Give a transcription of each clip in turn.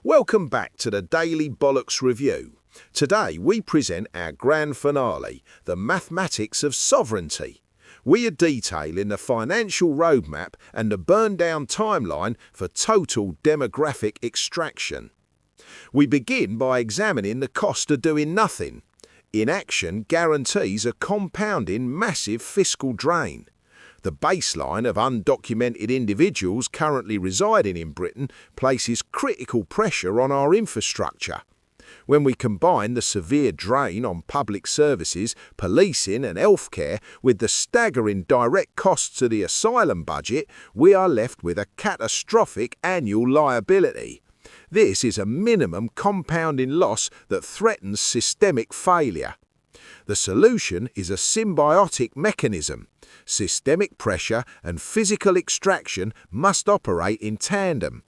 Welcome back to the Daily Bollocks review. Today we present our grand finale, the mathematics of sovereignty. We are detailing the financial roadmap and the burn-down timeline for total demographic extraction. We begin by examining the cost of doing nothing. Inaction guarantees a compounding massive fiscal drain. The baseline of undocumented individuals currently residing in Britain places critical pressure on our infrastructure. When we combine the severe drain on public services, policing and healthcare with the staggering direct costs to the asylum budget, we are left with a catastrophic annual liability. This is a minimum compounding loss that threatens systemic failure. The solution is a symbiotic mechanism. Systemic pressure and physical extraction must operate in tandem.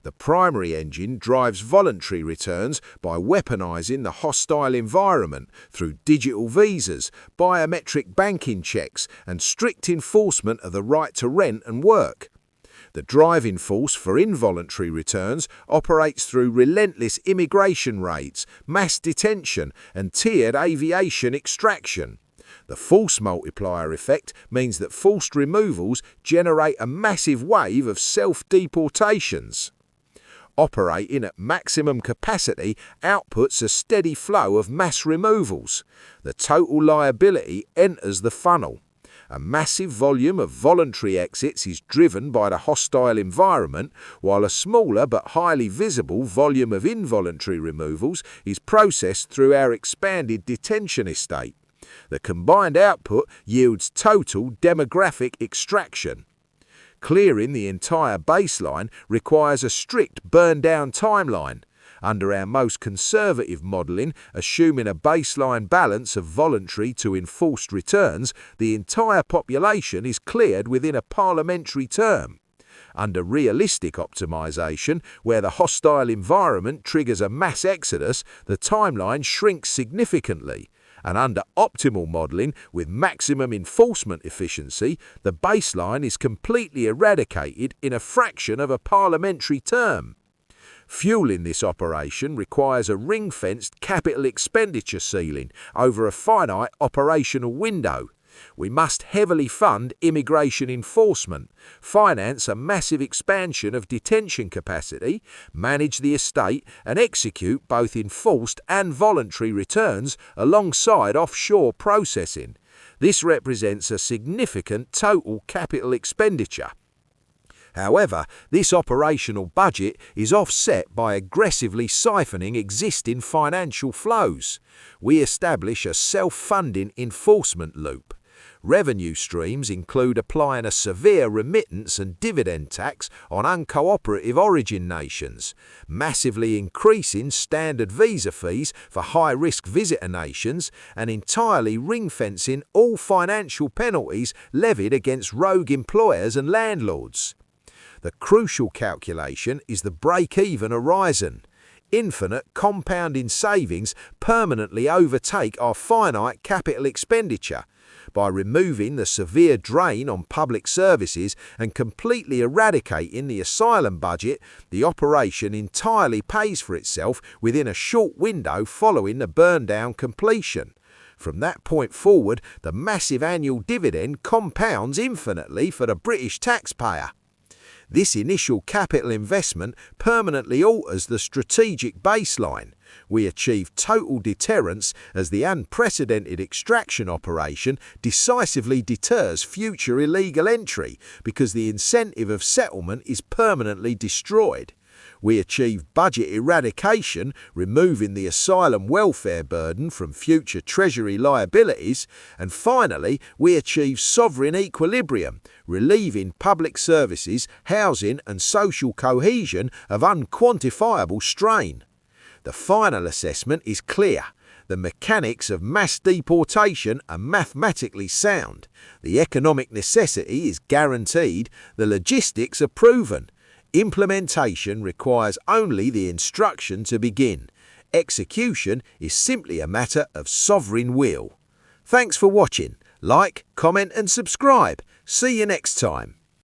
The primary engine drives voluntary returns by weaponizing the hostile environment through digital visas, biometric banking checks, and strict enforcement of the right to rent and work. The driving force for involuntary returns operates through relentless immigration raids, mass detention, and tiered aviation extraction. The force multiplier effect means that forced removals generate a massive wave of self-deportations. Operating at maximum capacity outputs a steady flow of mass removals. The total liability enters the funnel. A massive volume of voluntary exits is driven by the hostile environment, while a smaller but highly visible volume of involuntary removals is processed through our expanded detention estate. The combined output yields total demographic extraction. Clearing the entire baseline requires a strict burn-down timeline. Under our most conservative modelling, assuming a baseline balance of voluntary to enforced returns, the entire population is cleared within a parliamentary term. Under realistic optimisation, where the hostile environment triggers a mass exodus, the timeline shrinks significantly. And under optimal modelling, with maximum enforcement efficiency, the baseline is completely eradicated in a fraction of a parliamentary term. Fueling this operation requires a ring-fenced capital expenditure ceiling over a finite operational window. We must heavily fund immigration enforcement, finance a massive expansion of detention capacity, manage the estate and execute both enforced and voluntary returns alongside offshore processing. This represents a significant total capital expenditure. However, this operational budget is offset by aggressively siphoning existing financial flows. We establish a self-funding enforcement loop. Revenue streams include applying a severe remittance and dividend tax on uncooperative origin nations, massively increasing standard visa fees for high-risk visitor nations, and entirely ring-fencing all financial penalties levied against rogue employers and landlords. The crucial calculation is the break-even horizon. Infinite compounding savings permanently overtake our finite capital expenditure. By removing the severe drain on public services and completely eradicating the asylum budget, the operation entirely pays for itself within a short window following the burn-down completion. From that point forward, the massive annual dividend compounds infinitely for the British taxpayer. This initial capital investment permanently alters the strategic baseline. We achieve total deterrence as the unprecedented extraction operation decisively deters future illegal entry because the incentive of settlement is permanently destroyed. We achieve budget eradication, removing the asylum welfare burden from future Treasury liabilities, and finally, we achieve sovereign equilibrium, relieving public services, housing and social cohesion of unquantifiable strain. The final assessment is clear. The mechanics of mass deportation are mathematically sound. The economic necessity is guaranteed. The logistics are proven. Implementation requires only the instruction to begin. Execution is simply a matter of sovereign will. Thanks for watching. Like, comment and subscribe. See you next time.